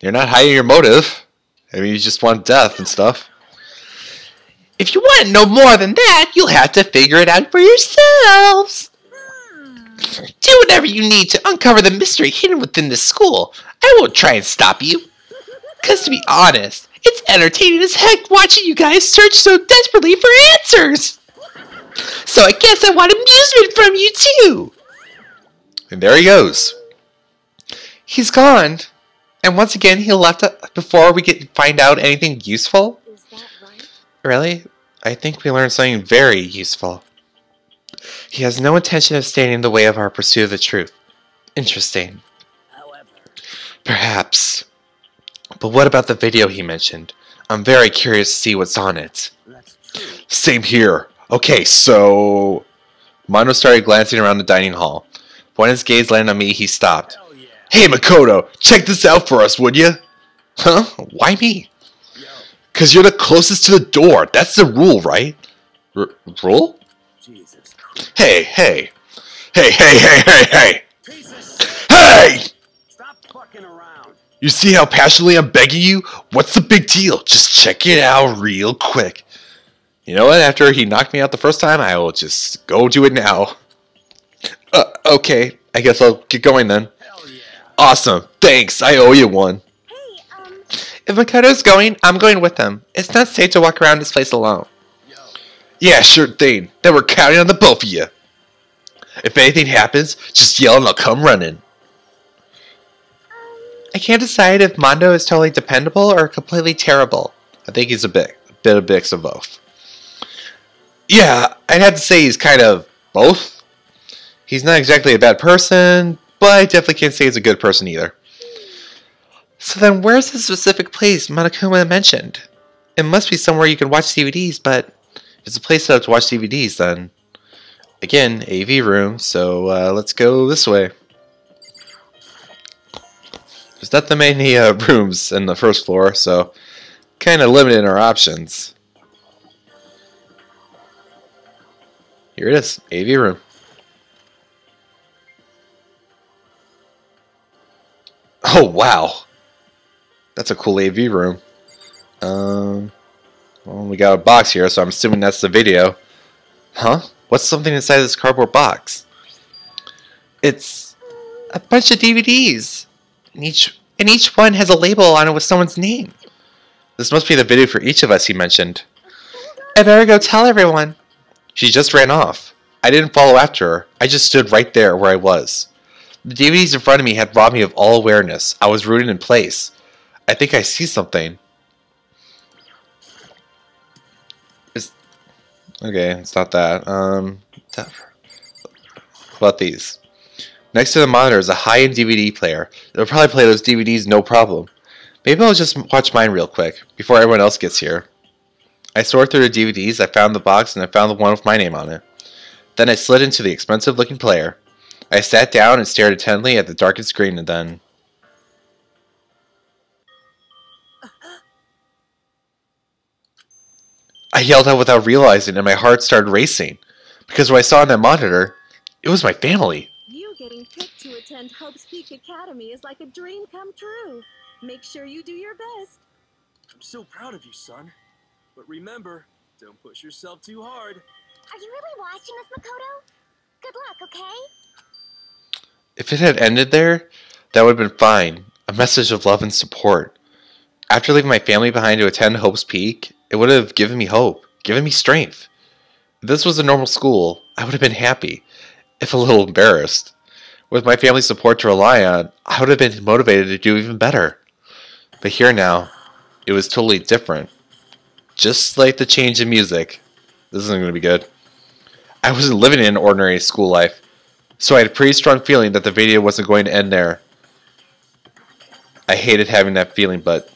you're not hiding your motive. I mean, you just want death and stuff. If you want to know more than that, you'll have to figure it out for yourselves. Do whatever you need to uncover the mystery hidden within the school. I won't try and stop you. Because to be honest, It's entertaining as heck watching you guys search so desperately for answers. So I guess I want amusement from you too. And there he goes. He's gone. And once again, he left before we could find out anything useful. Is that right? Really? I think we learned something very useful. He has no intention of standing in the way of our pursuit of the truth. Interesting. However, Perhaps. But what about the video he mentioned? I'm very curious to see what's on it. that's true. Same here. Okay, so... Mondo started glancing around the dining hall. When his gaze landed on me, he stopped. Hell yeah. Hey, Makoto, check this out for us, would you? Huh? Why me? Yo, Because you're the closest to the door. That's the rule, right? Rule? Jesus Christ. Hey, hey. Hey, hey, hey, hey, hey. Piece of shit. Hey! Stop fucking around. You see how passionately I'm begging you? What's the big deal? Just check it out real quick. You know what? After he knocked me out the first time, I will just go do it now. Okay. I guess I'll get going then. Hell yeah. Awesome. Thanks. I owe you one. Hey, If Makoto's going, I'm going with him. It's not safe to walk around this place alone. Yo, Yeah, sure thing. Then we're counting on the both of you. If anything happens, just yell and I'll come running. I can't decide if Mondo is totally dependable or completely terrible. I think he's a bit of mix of both. Yeah, I'd have to say he's kind of both. He's not exactly a bad person, but I definitely can't say he's a good person either. So then where's the specific place Monokuma mentioned? It must be somewhere you can watch DVDs, but if it's a place set up to watch DVDs, then... Again, AV room, so let's go this way. There's not that many rooms in the first floor, so kind of limited our options. Here it is, AV room. Oh wow, that's a cool AV room. Well, we got a box here, so I'm assuming that's the video. Huh? What's something inside this cardboard box? It's a bunch of DVDs. And each one has a label on it with someone's name. This must be the video for each of us, he mentioned. I better go tell everyone. She just ran off. I didn't follow after her. I just stood right there where I was. The DVDs in front of me had robbed me of all awareness. I was rooted in place. I think I see something. Okay, it's not that. What about these? Next to the monitor is a high-end DVD player. It'll probably play those DVDs no problem. Maybe I'll just watch mine real quick, before everyone else gets here. I sorted through the DVDs, I found the box, and I found the one with my name on it. Then I slid into the expensive-looking player. I sat down and stared intently at the darkened screen, and then... I yelled out without realizing, and my heart started racing. Because what I saw on that monitor, it was my family. You getting picked to attend Hope's Peak Academy is like a dream come true. Make sure you do your best. I'm so proud of you, son. But remember, don't push yourself too hard. are you really watching us, Makoto? Good luck, okay? If it had ended there, that would have been fine. A message of love and support. After leaving my family behind to attend Hope's Peak, it would have given me hope, given me strength. If this was a normal school, I would have been happy, if a little embarrassed. With my family's support to rely on, I would have been motivated to do even better. But here now, it was totally different. Just like the change in music. This isn't going to be good. I wasn't living in an ordinary school life, so I had a pretty strong feeling that the video wasn't going to end there. I hated having that feeling, but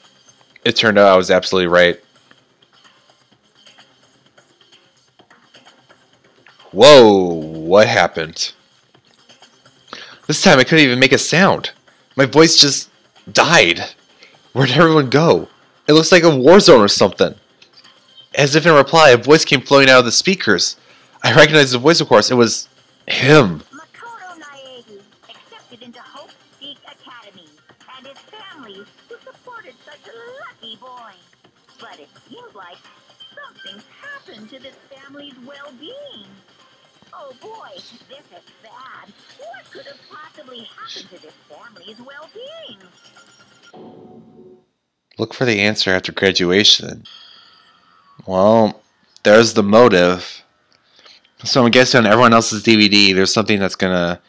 it turned out I was absolutely right. Whoa, what happened? This time I couldn't even make a sound. My voice just died. Where'd everyone go? It looks like a war zone or something. As if in reply, a voice came flowing out of the speakers. I recognized the voice, of course. It was him. Makoto Naegi, accepted into Hope Peak Academy, and his family, who supported such a lucky boy. But it seems like something's happened to this family's well-being. Oh boy, this is bad. What could have possibly happened to this family's well-being? Look for the answer after graduation. Well, there's the motive. So I'm guessing on everyone else's DVD, there's something that's gonna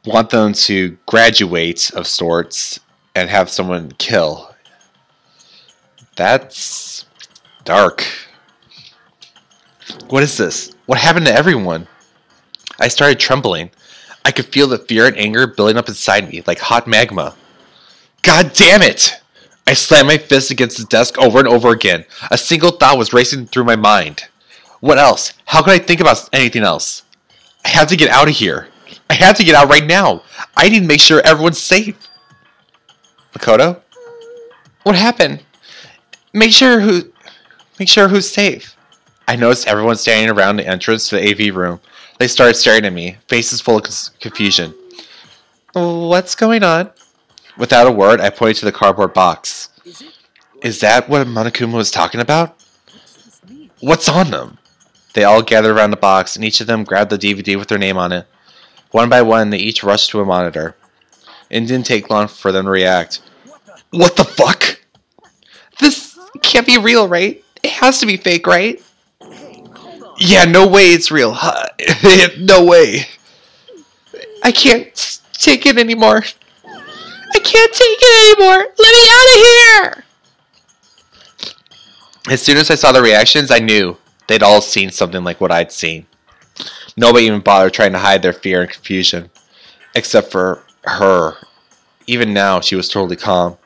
want them to graduate of sorts and have someone kill. That's dark. What is this? What happened to everyone? I started trembling. I could feel the fear and anger building up inside me like hot magma. God damn it! I slammed my fist against the desk over and over again. A single thought was racing through my mind. What else? How could I think about anything else? I have to get out of here. I have to get out right now. I need to make sure everyone's safe. Makoto? What happened? Make sure who's safe. I noticed everyone standing around the entrance to the AV room. They started staring at me, faces full of confusion. What's going on? Without a word, I pointed to the cardboard box. Is that what Monokuma was talking about? What's on them? They all gathered around the box, and each of them grabbed the DVD with their name on it. One by one, they each rushed to a monitor. It didn't take long for them to react. What the fuck? This can't be real, right? It has to be fake, right? Yeah, no way it's real. No way. I can't take it anymore. I can't take it anymore. Let me out of here. As soon as I saw the reactions, I knew they'd all seen something like what I'd seen. Nobody even bothered trying to hide their fear and confusion. Except for her. Even now, she was totally calm.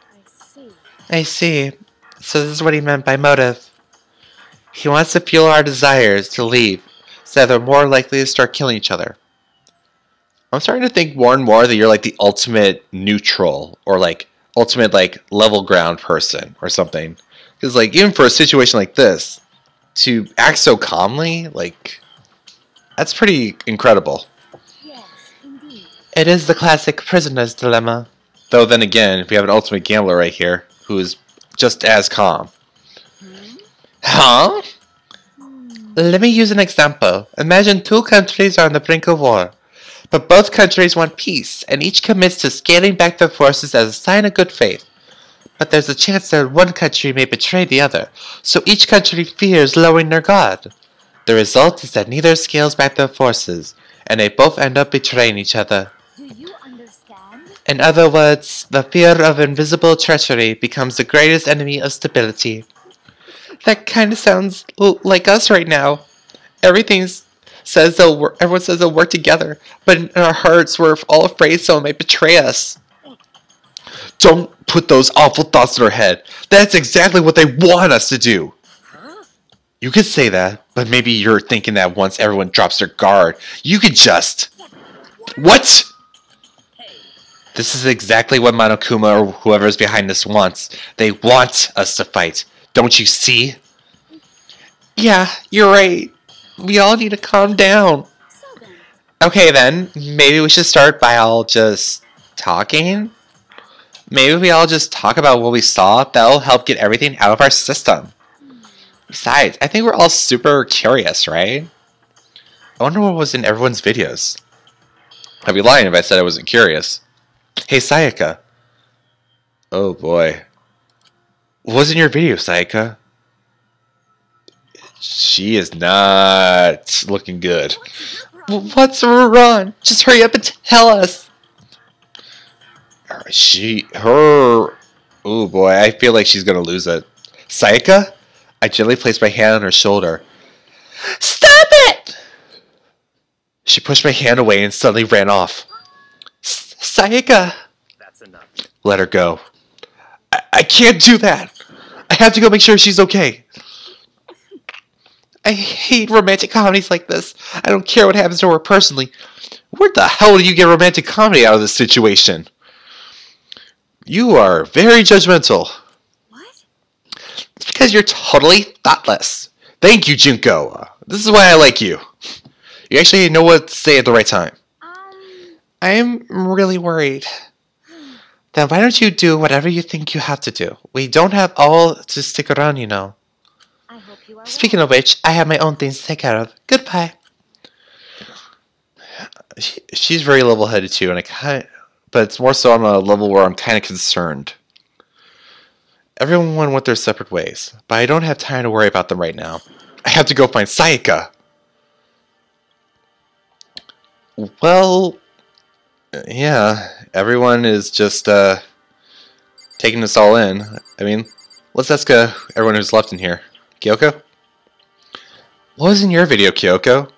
I see. So this is what he meant by motive. He wants to fuel our desires to leave, so that they're more likely to start killing each other. I'm starting to think more and more that you're like the ultimate neutral, or like ultimate like level ground person or something. Because like even for a situation like this, to act so calmly, like that's pretty incredible. Yes, indeed. It is the classic prisoner's dilemma. Though then again, we have an ultimate gambler right here who is just as calm. Huh? Let me use an example. Imagine two countries are on the brink of war. But both countries want peace, and each commits to scaling back their forces as a sign of good faith. But there's a chance that one country may betray the other, so each country fears lowering their guard. The result is that neither scales back their forces, and they both end up betraying each other. Do you understand? In other words, the fear of invisible treachery becomes the greatest enemy of stability. That kind of sounds like us right now. Everyone says they'll work together, but in our hearts we're all afraid someone might betray us. Don't put those awful thoughts in our head. That's exactly what they want us to do. You could say that, but maybe you're thinking that once everyone drops their guard, you could just... What? This is exactly what Monokuma or whoever is behind this wants. They want us to fight. Don't you see? Yeah, you're right. We all need to calm down. Okay then, maybe we should start by all just talking? Maybe we all just talk about what we saw. That'll help get everything out of our system. Besides, I think we're all super curious, right? I wonder what was in everyone's videos. I'd be lying if I said I wasn't curious. Hey, Sayaka. Oh boy. What was in your video, Sayaka? She is not looking good. What's wrong? Just hurry up and tell us. Oh boy, I feel like she's gonna lose it. Sayaka? I gently placed my hand on her shoulder. Stop it! She pushed my hand away and suddenly ran off. Sayaka! That's enough. Let her go. I can't do that. I have to go make sure she's okay. I hate romantic comedies like this. I don't care what happens to her personally. Where the hell do you get romantic comedy out of this situation? You are very judgmental. What? It's because you're totally thoughtless. Thank you, Junko. This is why I like you. You actually know what to say at the right time. I'm really worried. Then why don't you do whatever you think you have to do? We don't have all to stick around, you know. I hope you are Speaking of which, I have my own things to take care of. Goodbye. She's very level-headed too, and but it's more so on a level where I'm kind of concerned. Everyone went their separate ways, but I don't have time to worry about them right now. I have to go find Sayaka. Well, yeah, everyone is just taking this all in. I mean, let's ask everyone who's left in here. Kyoko? What was in your video, Kyoko?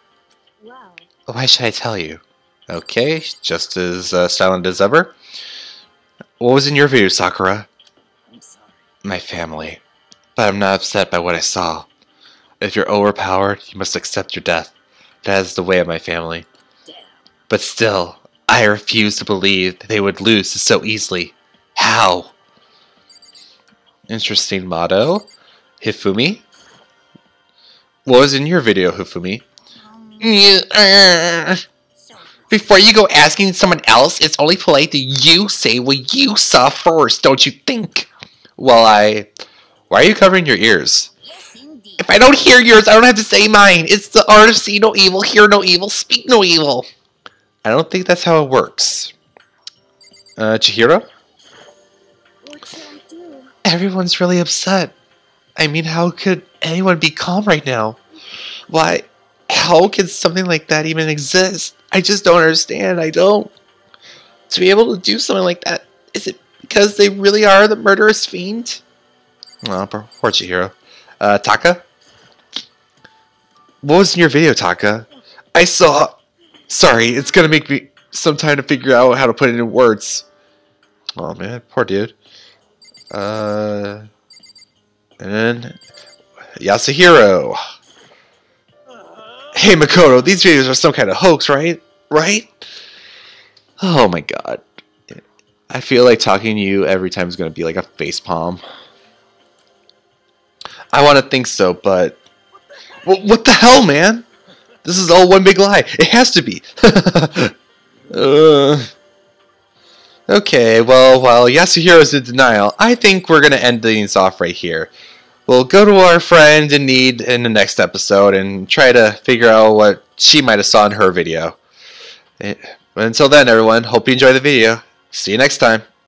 Well, Why should I tell you? Okay, just as silent as ever. What was in your video, Sakura? I'm sorry. My family. But I'm not upset by what I saw. If you're overpowered, you must accept your death. That is the way of my family. Damn. But still, I refuse to believe that they would lose so easily. How? Interesting motto. Hifumi? What was in your video, Hifumi? Before you go asking someone else, it's only polite that you say what you saw first, don't you think? Well, why are you covering your ears? Yes, indeed. If I don't hear yours, I don't have to say mine. It's the art of see no evil, hear no evil, speak no evil. I don't think that's how it works. Chihiro? what shall I do? Everyone's really upset. I mean, how could anyone be calm right now? Why? How can something like that even exist? I just don't understand. I don't. To be able to do something like that, is it because they really are the murderous fiend? Oh, poor Chihiro. Taka? What was in your video, Taka? I saw... Sorry, it's gonna make me some time to figure out how to put it in words. Oh man, poor dude. And then... Yasuhiro. Hey Makoto, these videos are some kind of hoax, right? Right? Oh my god. I feel like talking to you every time is going to be like a facepalm. I want to think so, but... What the hell, man? This is all one big lie. It has to be. Okay, well, while Yasuhiro's in denial, I think we're going to end things off right here. We'll go to our friend in need in the next episode and try to figure out what she might have saw in her video. But until then, everyone, hope you enjoy the video. See you next time.